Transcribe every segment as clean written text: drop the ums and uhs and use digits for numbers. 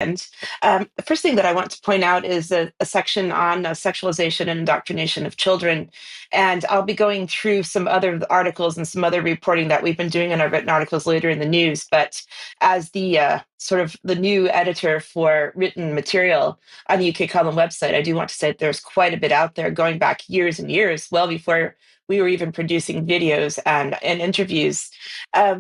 And the first thing that I want to point out is a section on sexualization and indoctrination of children. And I'll be going through some other articles and some other reporting that we've been doing in our written articles later in the news. But as the sort of the new editor for written material on the UK Column website, I do want to say that there's quite a bit out there going back years and years, well before we were even producing videos and interviews.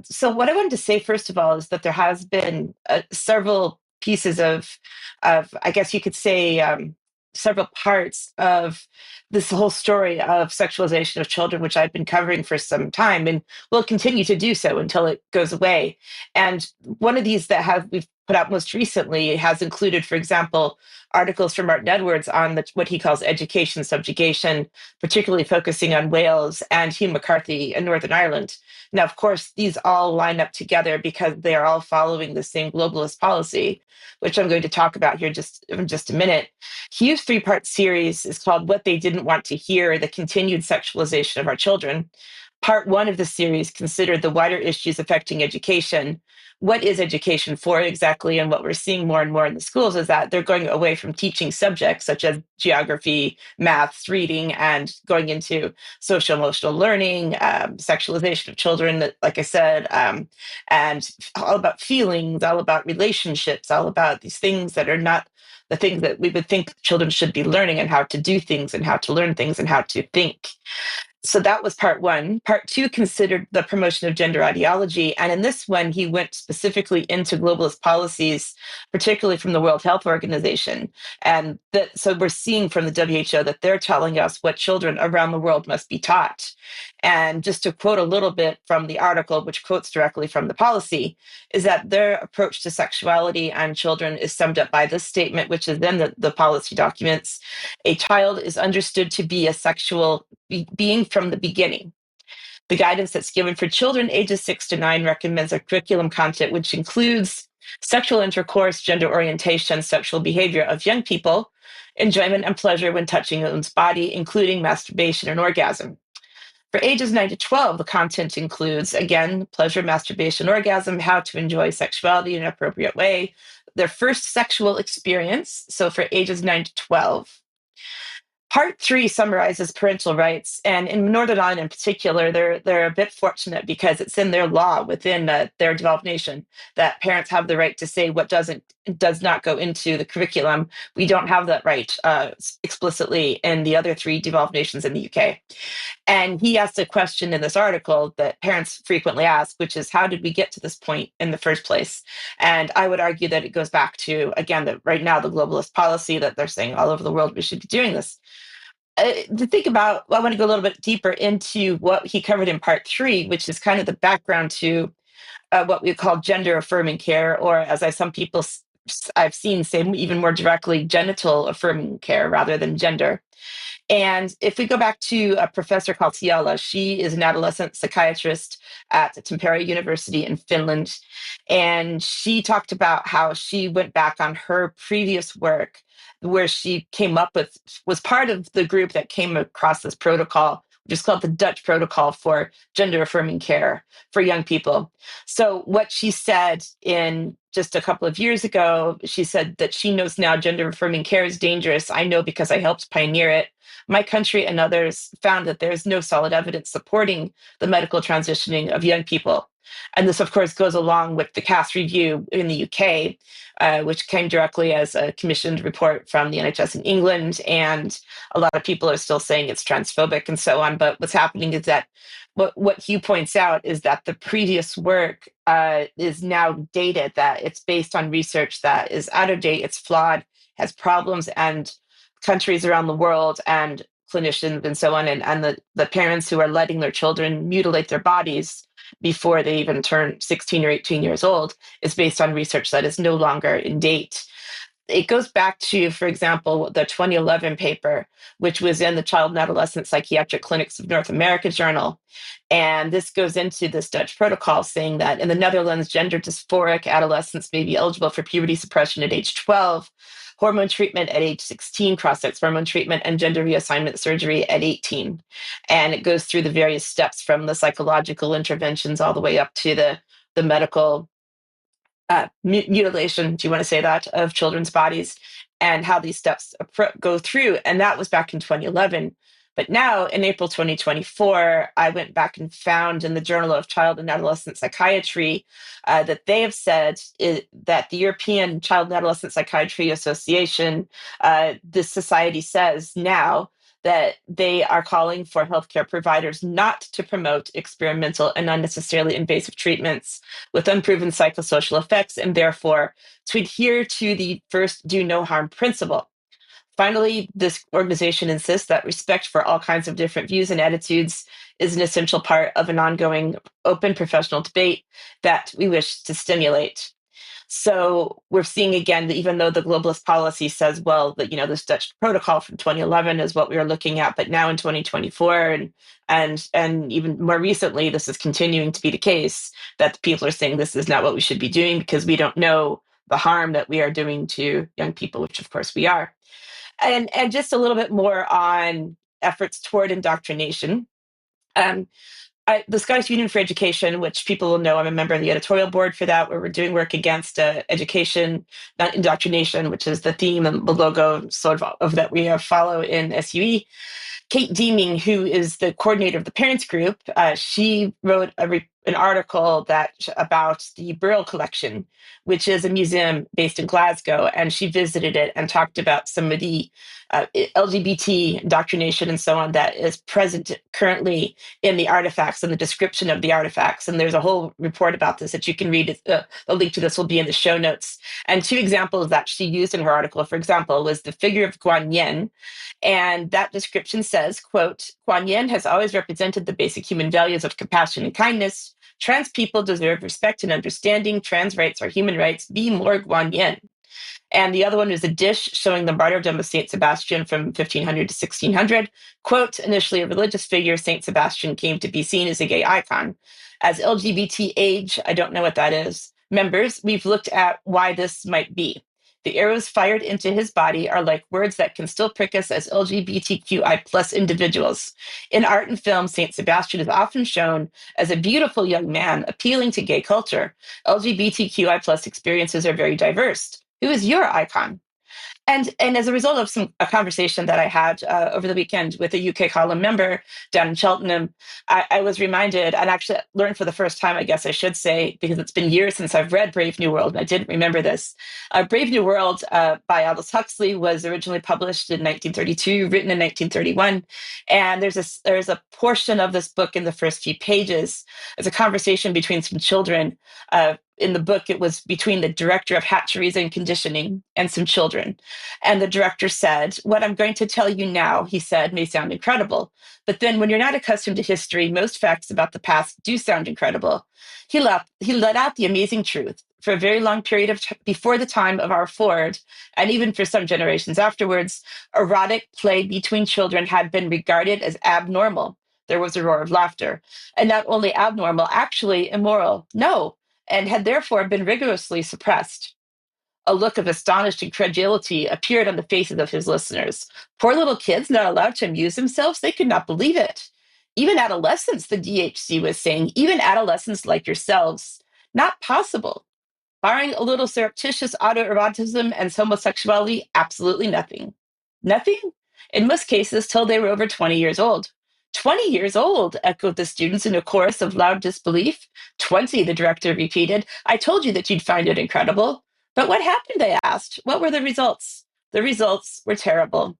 So what I wanted to say, first of all, is that there has been several pieces of I guess you could say, several parts of this whole story of sexualization of children, which I've been covering for some time and will continue to do so until it goes away. And one of these that we've put out most recently has included, for example, articles from Martin Edwards on what he calls education subjugation, particularly focusing on Wales, and Hugh McCarthy in Northern Ireland. Now, of course, these all line up together because they are all following the same globalist policy, which I'm going to talk about here in just a minute. Hugh's three-part series is called What They Didn't Want to Hear, the Continued Sexualization of Our Children. Part one of the series considered the wider issues affecting education. What is education for exactly? And what we're seeing more and more in the schools is that they're going away from teaching subjects such as geography, maths, reading, and going into social emotional learning, sexualization of children, like I said, and all about feelings, all about relationships, all about these things that are not the things that we would think children should be learning, and how to do things and how to learn things and how to think. So that was part one. Part two considered the promotion of gender ideology. And in this one, he went specifically into globalist policies, particularly from the World Health Organization. And so we're seeing from the WHO that they're telling us what children around the world must be taught. And just to quote a little bit from the article, which quotes directly from the policy, is that their approach to sexuality and children is summed up by this statement, which is in the policy documents. A child is understood to be a sexual being from the beginning. The guidance that's given for children ages 6 to 9 recommends a curriculum content which includes sexual intercourse, gender orientation, sexual behavior of young people, enjoyment and pleasure when touching one's body, including masturbation and orgasm. For ages 9 to 12, the content includes, again, pleasure, masturbation, orgasm, how to enjoy sexuality in an appropriate way, their first sexual experience, so for ages 9 to 12. Part three summarizes parental rights, and in Northern Ireland in particular, they're a bit fortunate because it's in their law within their devolved nation that parents have the right to say what does not go into the curriculum. We don't have that right explicitly in the other three devolved nations in the UK. And he asked a question in this article that parents frequently ask, which is, how did we get to this point in the first place? And I would argue that it goes back to, again, that right now the globalist policy that they're saying all over the world we should be doing this. To think about, I want to go a little bit deeper into what he covered in part three, which is kind of the background to what we call gender-affirming care, or as some people I've seen say even more directly, genital-affirming care rather than gender. And if we go back to a professor called Tiala, she is an adolescent psychiatrist at Tampere University in Finland. And she talked about how she went back on her previous work where she was part of the group that came across this protocol, which is called the Dutch Protocol for Gender Affirming Care for Young People. So what she said in just a couple of years ago, she said that she knows now gender affirming care is dangerous. I know because I helped pioneer it. My country and others found that there's no solid evidence supporting the medical transitioning of young people. And this, of course, goes along with the CAS review in the UK, which came directly as a commissioned report from the NHS in England. And a lot of people are still saying it's transphobic and so on. But what's happening is that what Hugh points out is that the previous work is now dated, that it's based on research that is out of date, it's flawed, has problems, and countries around the world and clinicians and so on, and the parents who are letting their children mutilate their bodies before they even turn 16 or 18 years old is based on research that is no longer in date. It goes back to, for example, the 2011 paper, which was in the Child and Adolescent Psychiatric Clinics of North America journal. And this goes into this Dutch protocol saying that in the Netherlands, gender dysphoric adolescents may be eligible for puberty suppression at age 12, hormone treatment at age 16, cross-sex hormone treatment, and gender reassignment surgery at 18. And it goes through the various steps from the psychological interventions all the way up to the medical mutilation, do you want to say that, of children's bodies, and how these steps go through. And that was back in 2011. But now in April 2024, I went back and found in the Journal of Child and Adolescent Psychiatry that they have said that the European Child and Adolescent Psychiatry Association, this society says now that they are calling for healthcare providers not to promote experimental and unnecessarily invasive treatments with unproven psychosocial effects, and therefore to adhere to the first do no harm principle. Finally, this organization insists that respect for all kinds of different views and attitudes is an essential part of an ongoing open professional debate that we wish to stimulate. So we're seeing again that even though the globalist policy says, well, that this Dutch protocol from 2011 is what we are looking at, but now in 2024 and even more recently, this is continuing to be the case, that people are saying this is not what we should be doing because we don't know the harm that we are doing to young people, which of course we are. And just a little bit more on efforts toward indoctrination. The Scottish Union for Education, which people will know, I'm a member of the editorial board for that, where we're doing work against education, not indoctrination, which is the theme and the logo sort of that we follow in SUE. Kate Deeming, who is the coordinator of the parents group, she wrote an article about the Burrell Collection, which is a museum based in Glasgow, and she visited it and talked about some of the LGBT indoctrination and so on that is present currently in the artifacts and the description of the artifacts. And there's a whole report about this that you can read. The link to this will be in the show notes. And two examples that she used in her article, for example, was the figure of Guan Yin. And that description says, quote, Guan Yin has always represented the basic human values of compassion and kindness. Trans people deserve respect and understanding. Trans rights are human rights. Be more Guan Yin. And the other one was a dish showing the martyrdom of St. Sebastian from 1500 to 1600. Quote, initially a religious figure, St. Sebastian came to be seen as a gay icon. As LGBT age, I don't know what that is, members, we've looked at why this might be. The arrows fired into his body are like words that can still prick us as LGBTQI plus individuals. In art and film, St. Sebastian is often shown as a beautiful young man appealing to gay culture. LGBTQI plus experiences are very diverse. Who is your icon? And as a result of a conversation that I had over the weekend with a UK column member down in Cheltenham, I was reminded, and actually learned for the first time, I guess I should say, because it's been years since I've read Brave New World, and I didn't remember this. Brave New World by Aldous Huxley was originally published in 1932, written in 1931. And there's a portion of this book in the first few pages. It's a conversation between some children. In the book, it was between the director of hatcheries and conditioning and some children. And the director said, what I'm going to tell you now, he said, may sound incredible. But then when you're not accustomed to history, most facts about the past do sound incredible. He let out the amazing truth. For a very long period of before the time of our Ford, and even for some generations afterwards, erotic play between children had been regarded as abnormal. There was a roar of laughter. And not only abnormal, actually immoral. No. And had therefore been rigorously suppressed. A look of astonished incredulity appeared on the faces of his listeners. Poor little kids not allowed to amuse themselves? They could not believe it. Even adolescents, the DHC was saying, even adolescents like yourselves, not possible. Barring a little surreptitious autoerotism and homosexuality, absolutely nothing. Nothing? In most cases, till they were over 20 years old. 20 years old, echoed the students in a chorus of loud disbelief. 20, the director repeated. I told you that you'd find it incredible. But what happened, they asked. What were the results? The results were terrible.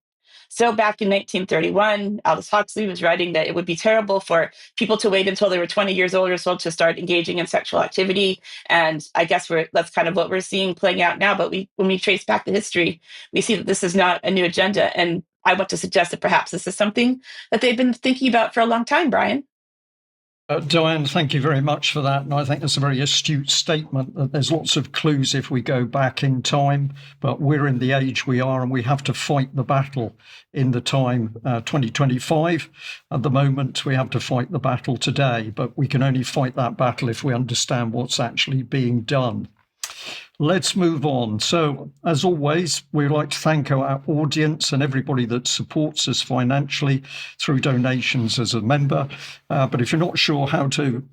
So back in 1931, Aldous Huxley was writing that it would be terrible for people to wait until they were 20 years old or so to start engaging in sexual activity. And I guess that's kind of what we're seeing playing out now. But when we trace back the history, we see that this is not a new agenda. And I want to suggest that perhaps this is something that they've been thinking about for a long time, Brian. Diane, thank you very much for that. And I think that's a very astute statement that there's lots of clues if we go back in time, but we're in the age we are and we have to fight the battle in the time 2025. At the moment, we have to fight the battle today, but we can only fight that battle if we understand what's actually being done. Let's move on. So, as always, we'd like to thank our audience and everybody that supports us financially through donations as a member. But if you're not sure how to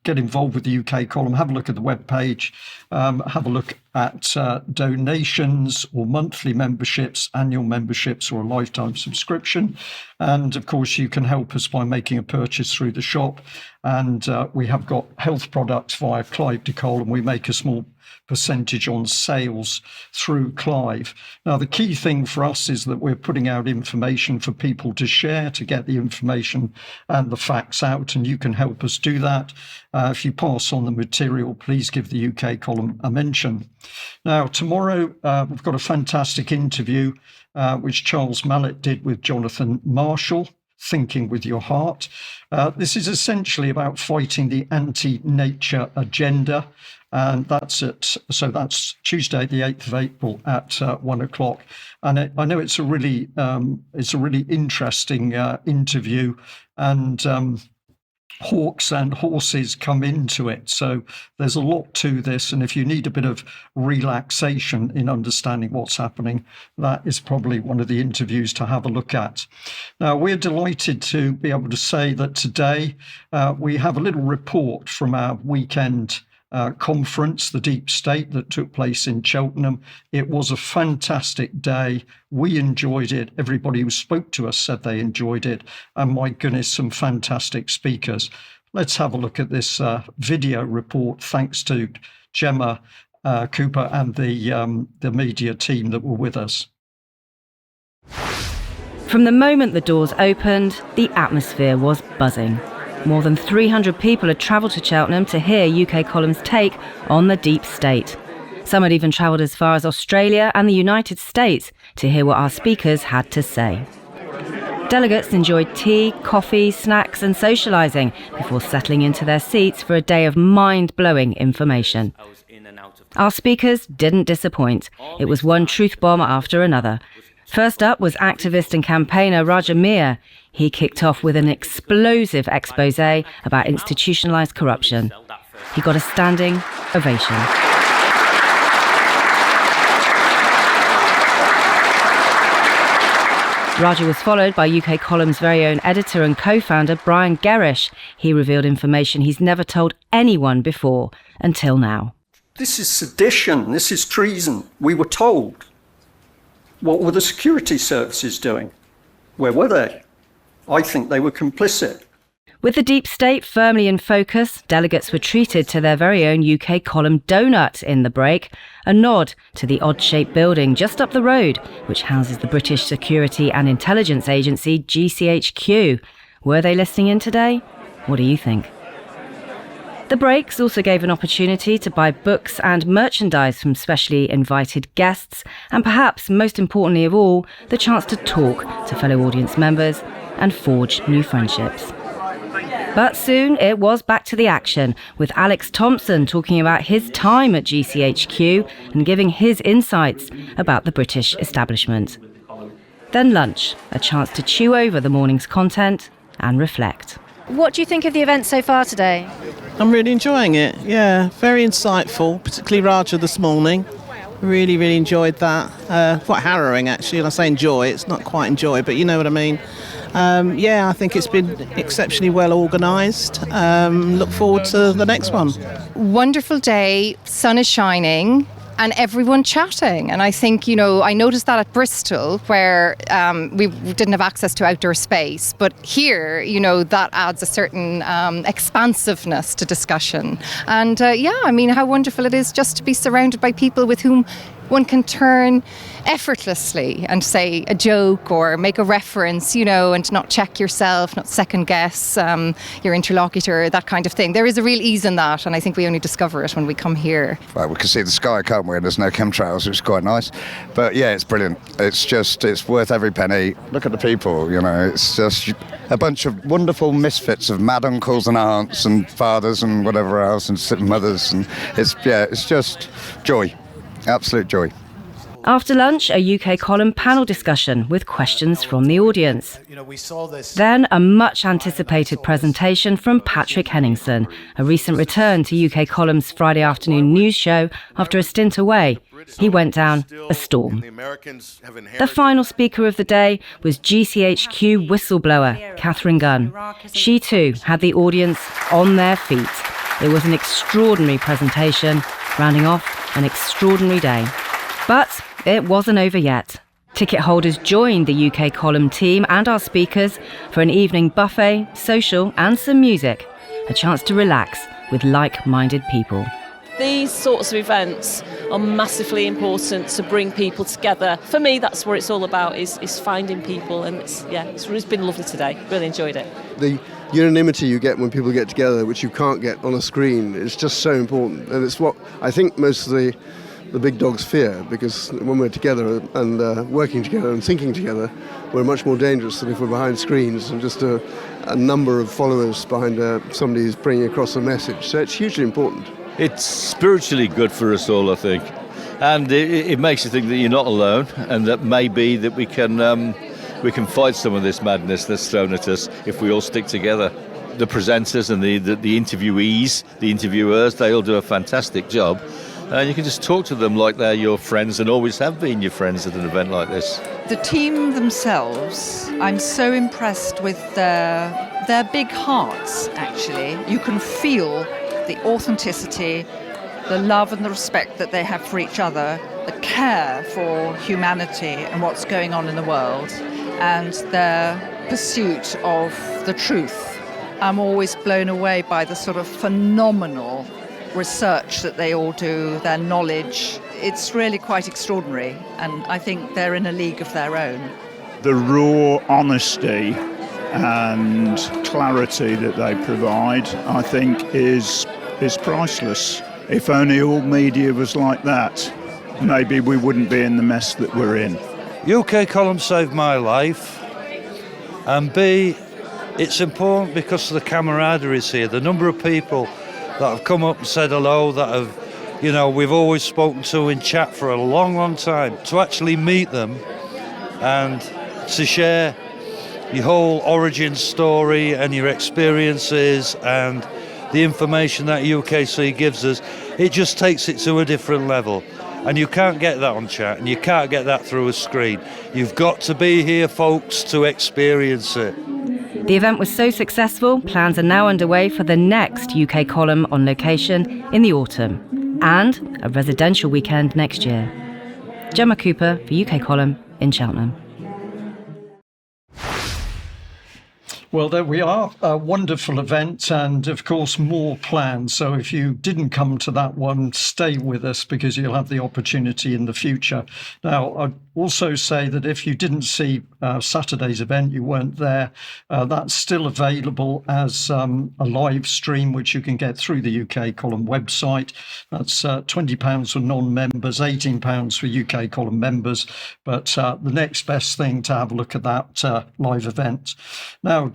get involved with the UK column, have a look at the webpage, have a look at donations or monthly memberships, annual memberships, or a lifetime subscription. And of course, you can help us by making a purchase through the shop. And we have got health products via Clive de Cole, and we make a small percentage on sales through Clive. Now, the key thing for us is that we're putting out information for people to share, to get the information and the facts out, and you can help us do that. If you pass on the material, please give the UK column a mention. Now, tomorrow, we've got a fantastic interview, which Charles Mallet did with Jonathan Marshall, Thinking with Your Heart. This is essentially about fighting the anti-nature agenda. And that's Tuesday, the 8th of April at 1:00. And I know it's a really interesting interview, and hawks and horses come into it. So there's a lot to this. And if you need a bit of relaxation in understanding what's happening, that is probably one of the interviews to have a look at. Now, we're delighted to be able to say that today we have a little report from our weekend conference, the Deep State, that took place in Cheltenham. It was a fantastic day. We enjoyed it. Everybody who spoke to us said they enjoyed it. And my goodness, some fantastic speakers. Let's have a look at this video report, thanks to Gemma Cooper and the media team that were with us. From the moment the doors opened, the atmosphere was buzzing. More than 300 people had travelled to Cheltenham to hear UK Column's take on the Deep State. Some had even travelled as far as Australia and the United States to hear what our speakers had to say. Delegates enjoyed tea, coffee, snacks and socialising before settling into their seats for a day of mind-blowing information. Our speakers didn't disappoint. It was one truth bomb after another. First up was activist and campaigner Raja Mir. He kicked off with an explosive exposé about institutionalised corruption. He got a standing ovation. Raja was followed by UK Column's very own editor and co-founder Brian Gerrish. He revealed information he's never told anyone before until now. This is sedition. This is treason. We were told. What were the security services doing? Where were they? I think they were complicit. With the Deep State firmly in focus, delegates were treated to their very own UK Column donut in the break, a nod to the odd-shaped building just up the road, which houses the British Security and Intelligence Agency, GCHQ. Were they listening in today? What do you think? The breaks also gave an opportunity to buy books and merchandise from specially invited guests, and perhaps most importantly of all, the chance to talk to fellow audience members and forge new friendships. But soon it was back to the action, with Alex Thompson talking about his time at GCHQ and giving his insights about the British establishment. Then lunch, a chance to chew over the morning's content and reflect. What do you think of the event so far today? I'm really enjoying it, yeah, very insightful, particularly Raja this morning. Really, really enjoyed that. Quite harrowing, actually, and I say enjoy, it's not quite enjoy, but you know what I mean. I think it's been exceptionally well organised. Look forward to the next one. Wonderful day, sun is shining, and everyone chatting. And I think, I noticed that at Bristol, where we didn't have access to outdoor space. But here, that adds a certain expansiveness to discussion. And how wonderful it is just to be surrounded by people with whom one can turn effortlessly and say a joke or make a reference, and not check yourself, not second guess your interlocutor, that kind of thing. There is a real ease in that, and I think we only discover it when we come here. Well, we can see the sky, can't we? And there's no chemtrails, which is quite nice. But yeah, it's brilliant. It's worth every penny. Look at the people, it's just a bunch of wonderful misfits of mad uncles and aunts and fathers and whatever else and mothers, and it's just joy. Absolute joy. After lunch, a UK column panel discussion with questions from the audience. Then a much-anticipated presentation from Patrick Henningsen, a recent return to UK column's Friday afternoon news show after a stint away. He went down a storm. The final speaker of the day was GCHQ whistleblower Catherine Gunn. She too had the audience on their feet. It was an extraordinary presentation, rounding off an extraordinary day. But it wasn't over yet. Ticket holders joined the UK column team and our speakers for an evening buffet, social and some music. A chance to relax with like-minded people. These sorts of events are massively important to bring people together. For me, that's what it's all about, is finding people. And it's been lovely today. Really enjoyed it. The unanimity you get when people get together, which you can't get on a screen, is just so important. And it's what I think most of the big dogs fear, because when we're together and working together and thinking together, we're much more dangerous than if we're behind screens and just a number of followers behind somebody who's bringing across a message. So it's hugely important. It's spiritually good for us all, I think. And it makes you think that you're not alone, and that maybe that we can fight some of this madness that's thrown at us if we all stick together. The presenters and the interviewees, the interviewers, they all do a fantastic job. And you can just talk to them like they're your friends and always have been your friends at an event like this. The team themselves, I'm so impressed with their big hearts, actually. You can feel the authenticity, the love and the respect that they have for each other, the care for humanity and what's going on in the world, and their pursuit of the truth. I'm always blown away by the sort of phenomenal research that they all do, their knowledge. It's really quite extraordinary, and I think they're in a league of their own. The raw honesty and clarity that they provide, I think, is priceless. If only all media was like that, maybe we wouldn't be in the mess that we're in. UK column saved my life, and B, it's important because of the camaraderie here. The number of people that have come up and said hello, that have, we've always spoken to in chat for a long, long time. To actually meet them and to share your whole origin story and your experiences and the information that UKC gives us, it just takes it to a different level. And you can't get that on chat, and you can't get that through a screen. You've got to be here, folks, to experience it. The event was so successful, plans are now underway for the next UK column on location in the autumn and a residential weekend next year. Gemma Cooper for UK column in Cheltenham. Well, there we are. A wonderful event and, of course, more planned. So if you didn't come to that one, stay with us because you'll have the opportunity in the future. Now, I'd also say that if you didn't see Saturday's event, you weren't there, that's still available as a live stream, which you can get through the UK column website. That's £20 for non-members, £18 for UK column members. But the next best thing to have a look at that live event. Now,